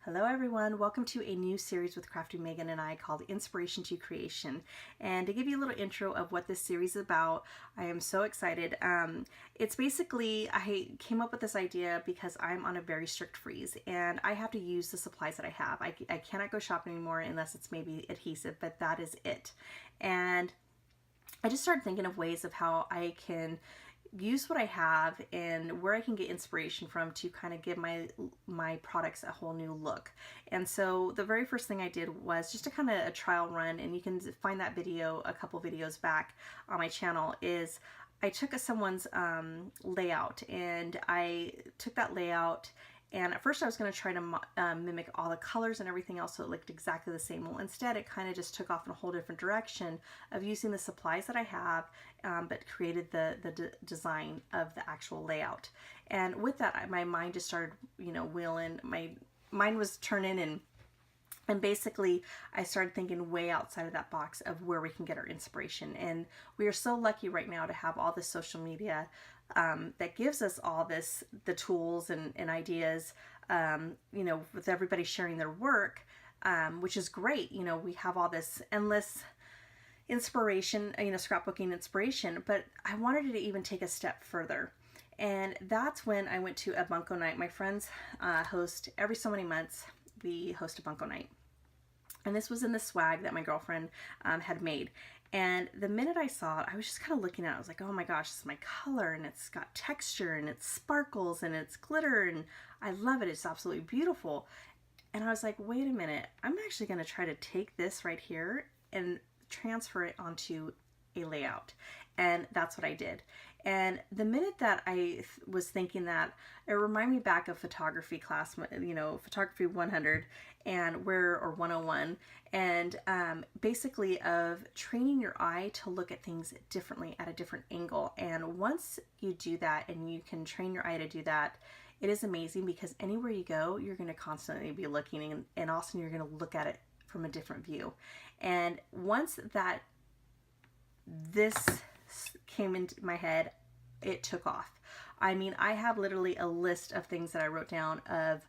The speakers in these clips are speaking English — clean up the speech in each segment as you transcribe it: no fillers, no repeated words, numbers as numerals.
Hello everyone, welcome to a new series with Crafty Megan and I called Inspiration to Creation. And to give you a little intro of what this series is about, I am so excited. It's basically, I came up with this idea because I'm on a very strict freeze and I have to use the supplies that I have. I cannot go shopping anymore unless it's maybe adhesive, but that is it. And I just started thinking of ways of how I can use what I have and where I can get inspiration from to kind of give my products a whole new look. And so the very first thing I did was just a kind of a trial run, and you can find that video a couple videos back on my channel, is I took someone's layout, and I took that layout, and at first I was going to try to mimic all the colors and everything else so it looked exactly the same. Well, instead it kind of just took off in a whole different direction of using the supplies that I have, but created the design of the actual layout. And with that, my mind just started, wheeling. My mind was turning, and basically, I started thinking way outside of that box of where we can get our inspiration. And we are so lucky right now to have all this social media that gives us all the tools and ideas, with everybody sharing their work, which is great. We have all this endless inspiration, scrapbooking inspiration, but I wanted to even take a step further. And that's when I went to a bunko night. My friends host every so many months, we host a bunko night. And this was in the swag that my girlfriend had made. And the minute I saw it, I was just kind of looking at it. I was like, oh my gosh, this is my color, and it's got texture, and it sparkles, and it's glitter, and I love it. It's absolutely beautiful. And I was like, wait a minute, I'm actually going to try to take this right here and transfer it onto a layout. And that's what I did. And the minute that I was thinking that, it reminded me back of photography class, photography 100 or 101, and basically of training your eye to look at things differently at a different angle. And once you do that and you can train your eye to do that, it is amazing, because anywhere you go, you're going to constantly be looking, and also you're going to look at it from a different view. And once this came into my head, it took off. I mean, I have literally a list of things that I wrote down of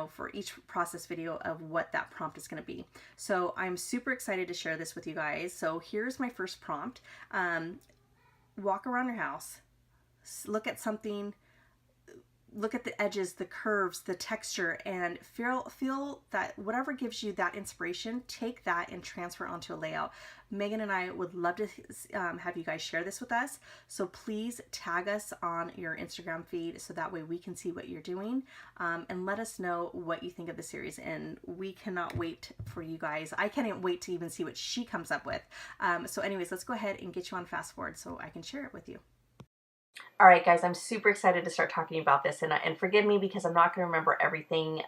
for each process video of what that prompt is going to be. So I'm super excited to share this with you guys. So here's my first prompt. Walk around your house, look at something, look at the edges, the curves, the texture, and feel that whatever gives you that inspiration, take that and transfer it onto a layout. Megan and I would love to have you guys share this with us. So please tag us on your Instagram feed so that way we can see what you're doing, and let us know what you think of the series. And we cannot wait for you guys. I can't wait to even see what she comes up with. So anyways, let's go ahead and get you on fast forward so I can share it with you. All right, guys, I'm super excited to start talking about this, and forgive me because I'm not going to remember everything,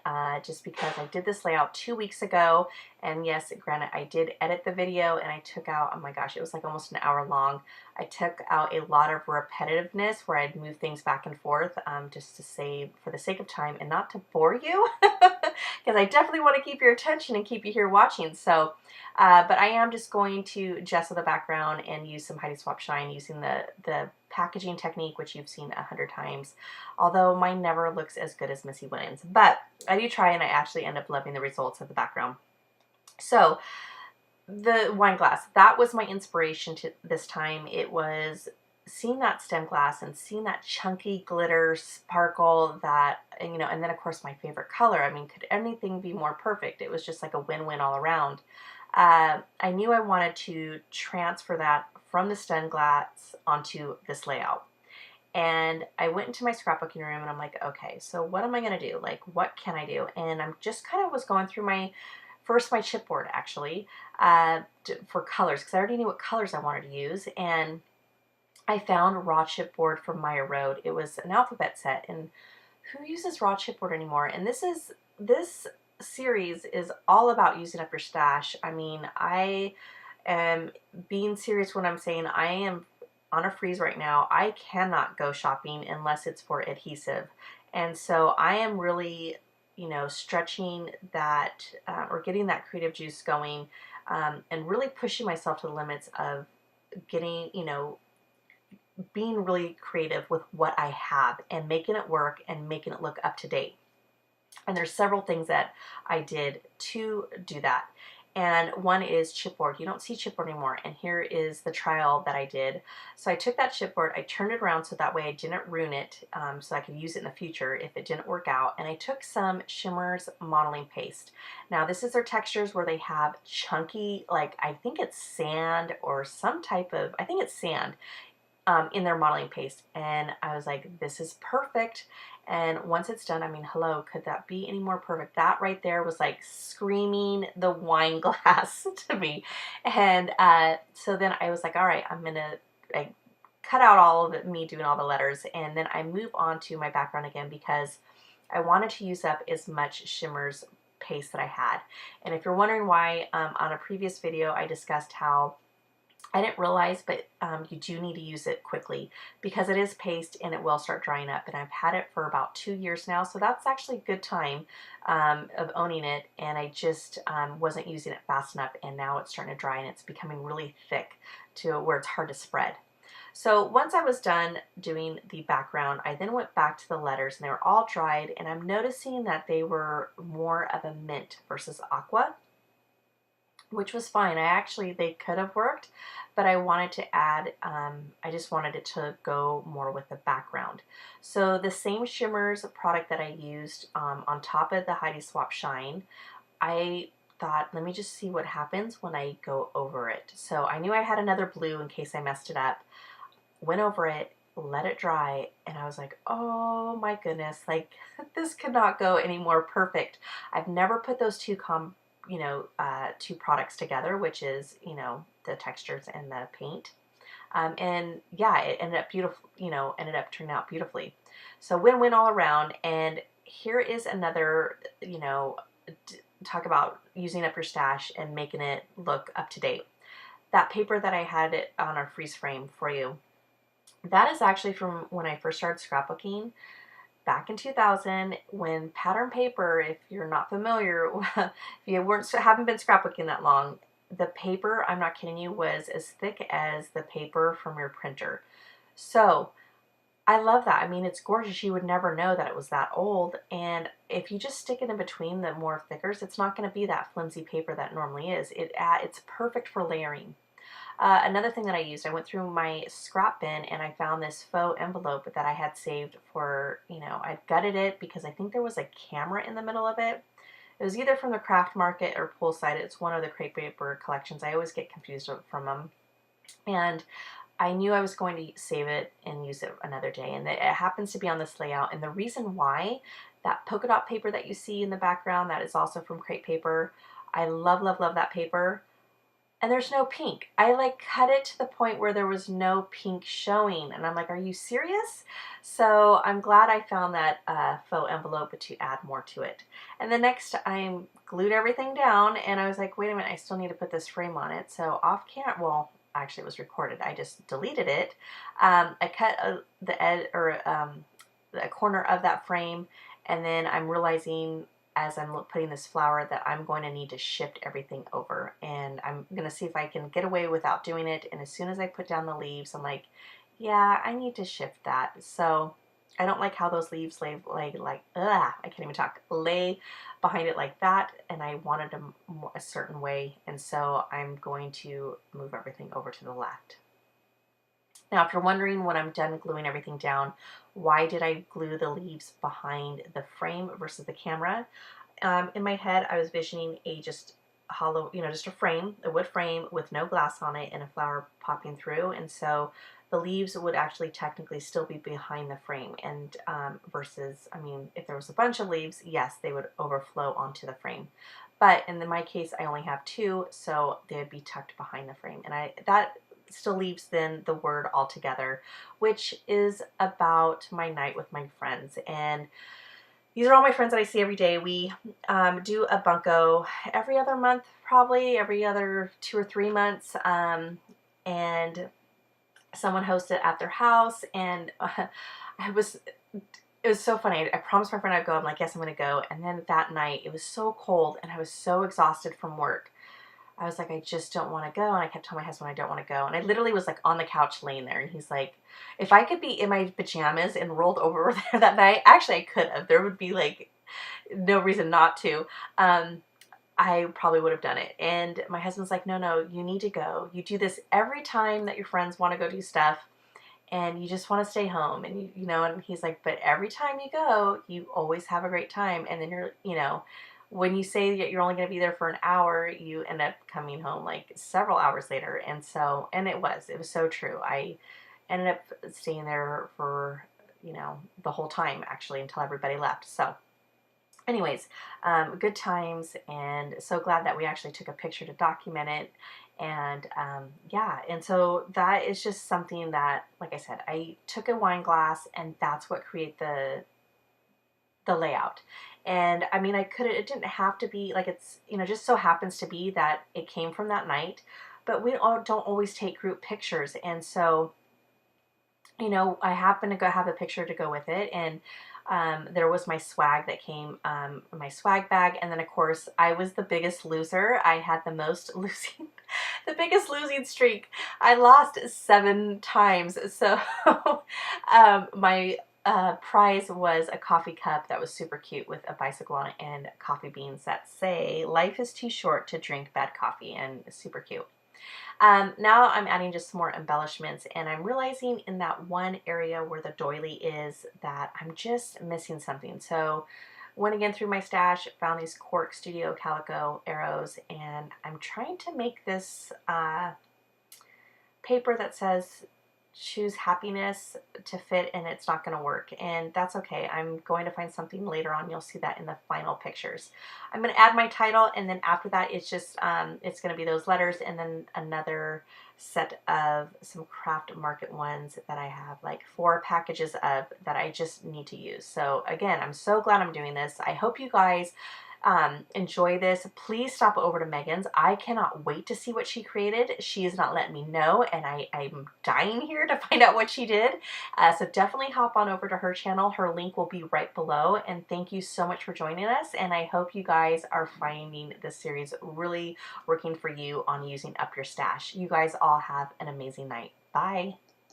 just because I did this layout 2 weeks ago, and yes, granted, I did edit the video, and I took out, oh my gosh, it was like almost an hour long. I took out a lot of repetitiveness where I'd move things back and forth, just to save, for the sake of time and not to bore you, because I definitely want to keep your attention and keep you here watching. So, but I am just going to gesso the background and use some Heidi Swap Shine using the packaging technique, which you've seen 100 times, although mine never looks as good as Missy Winans. But I do try, and I actually end up loving the results of the background. So the wine glass, that was my inspiration to this time. It was seeing that stem glass and seeing that chunky glitter sparkle, that, and then of course my favorite color. I mean, could anything be more perfect? It was just like a win-win all around. I knew I wanted to transfer that from the stem glass onto this layout. And I went into my scrapbooking room and I'm like, okay, so what am I going to do? Like, what can I do? And I'm just kind of was going through my chipboard actually, for colors, because I already knew what colors I wanted to use. And I found raw chipboard from Maya Road. It was an alphabet set, and who uses raw chipboard anymore? And this series is all about using up your stash. I mean, I am being serious when I'm saying I am on a freeze right now. I cannot go shopping unless it's for adhesive. And so I am really, stretching that, or getting that creative juice going, and really pushing myself to the limits of getting, being really creative with what I have and making it work and making it look up to date. And there's several things that I did to do that. And one is chipboard. You don't see chipboard anymore. And here is the trial that I did. So I took that chipboard, I turned it around so that way I didn't ruin it, so I could use it in the future if it didn't work out. And I took some Shimmer's modeling paste. Now this is their textures where they have chunky, like I think it's sand or some type of, I think it's sand in their modeling paste. And I was like, this is perfect. And once it's done, I mean, hello, could that be any more perfect? That right there was like screaming the wine glass to me. And so then I was like, all right, I'm gonna like cut out all of it, me doing all the letters, and then I move on to my background again because I wanted to use up as much Shimmer's paste that I had. And if you're wondering why, on a previous video I discussed how I didn't realize, but you do need to use it quickly because it is paste and it will start drying up. And I've had it for about 2 years now, so that's actually a good time of owning it. And I just wasn't using it fast enough, and now it's starting to dry and it's becoming really thick to where it's hard to spread. So once I was done doing the background, I then went back to the letters and they were all dried, and I'm noticing that they were more of a mint versus aqua, which was fine. They could have worked, but I wanted to add, I just wanted it to go more with the background. So the same Shimmer's product that I used on top of the Heidi Swap Shine, I thought, let me just see what happens when I go over it. So I knew I had another blue in case I messed it up. Went over it, let it dry, and I was like, oh my goodness, like this could not go any more perfect. I've never put those two two products together, which is, the textures and the paint. And yeah, it ended up beautiful, ended up turning out beautifully. So win-win all around. And here is another, talk about using up your stash and making it look up to date. That paper that I had it on our freeze frame for you, that is actually from when I first started scrapbooking. Back in 2000, when pattern paper, if you're not familiar, if you haven't been scrapbooking that long, the paper, I'm not kidding you, was as thick as the paper from your printer. So I love that. I mean, it's gorgeous. You would never know that it was that old. And if you just stick it in between the more thickers, it's not going to be that flimsy paper that normally is. It's perfect for layering. Another thing that I used, I went through my scrap bin and I found this faux envelope that I had saved for, I gutted it because I think there was a camera in the middle of it. It was either from the craft market or Poolside. It's one of the crepe paper collections. I always get confused from them. And I knew I was going to save it and use it another day. And it happens to be on this layout. And the reason why, that polka dot paper that you see in the background, that is also from crepe paper. I love, love, love that paper. And there's no pink. I like cut it to the point where there was no pink showing. And I'm like, are you serious? So I'm glad I found that faux envelope to add more to it. And the next I glued everything down and I was like, wait a minute, I still need to put this frame on it. So off camera, well, actually it was recorded. I just deleted it. I cut the edge or the corner of that frame, and then I'm realizing as I'm putting this flower that I'm going to need to shift everything over, and I'm going to see if I can get away without doing it. And as soon as I put down the leaves, I'm like, yeah, I need to shift that. So I don't like how those leaves lay I can't even talk, lay behind it like that, and I wanted them a certain way, and so I'm going to move everything over to the left. Now, if you're wondering when I'm done gluing everything down, why did I glue the leaves behind the frame versus the camera? In my head, I was visioning just hollow, just a frame, a wood frame with no glass on it and a flower popping through. And so the leaves would actually technically still be behind the frame. And versus, I mean, if there was a bunch of leaves, yes, they would overflow onto the frame. But in my case, I only have two, so they would be tucked behind the frame. And that still leaves then the word altogether, which is about my night with my friends. And these are all my friends that I see every day. We do a bunko every other month, probably every other 2 or 3 months, and someone hosts it at their house. And it was so funny. I promised my friend I'd go. I'm like, yes, I'm going to go. And then that night, it was so cold, and I was so exhausted from work. I was like, I just don't want to go. And I kept telling my husband I don't want to go. And I literally was like on the couch laying there. And he's like, if I could be in my pajamas and rolled over there that night, actually I could have. There would be like no reason not to. I probably would have done it. And my husband's like, no, you need to go. You do this every time that your friends want to go do stuff and you just want to stay home. And you know, and he's like, but every time you go, you always have a great time. And then you're, you know, when you say that you're only going to be there for an hour, you end up coming home like several hours later. And so, and it was so true. I ended up staying there for, you know, the whole time actually until everybody left. So anyways, good times, and so glad that we actually took a picture to document it. And yeah, and so that is just something that, like I said, I took a wine glass, and that's what created the layout. And I mean, it didn't have to be like, it's, you know, just so happens to be that it came from that night, but we don't always take group pictures. And so, you know, I happened to go have a picture to go with it, and there was my swag that came, my swag bag, and then of course I was the biggest loser. I had the most losing, the biggest losing streak. I lost 7 times. So my prize was a coffee cup that was super cute with a bicycle on it and coffee beans that say "Life is too short to drink bad coffee," and super cute. Now I'm adding just some more embellishments, and I'm realizing in that one area where the doily is that I'm just missing something. So went again through my stash, found these Cork Studio Calico arrows, and I'm trying to make this paper that says choose happiness to fit, and it's not going to work, and that's okay. I'm going to find something later on. You'll see that in the final pictures. I'm going to add my title, and then after that it's just it's going to be those letters, and then another set of some craft market ones that I have like 4 packages of that I just need to use. So again, I'm so glad I'm doing this. I hope you guys enjoy this. Please stop over to Megan's. I cannot wait to see what she created. She is not letting me know, and I'm dying here to find out what she did. So definitely hop on over to her channel. Her link will be right below, and thank you so much for joining us, and I hope you guys are finding this series really working for you on using up your stash. You guys all have an amazing night. Bye.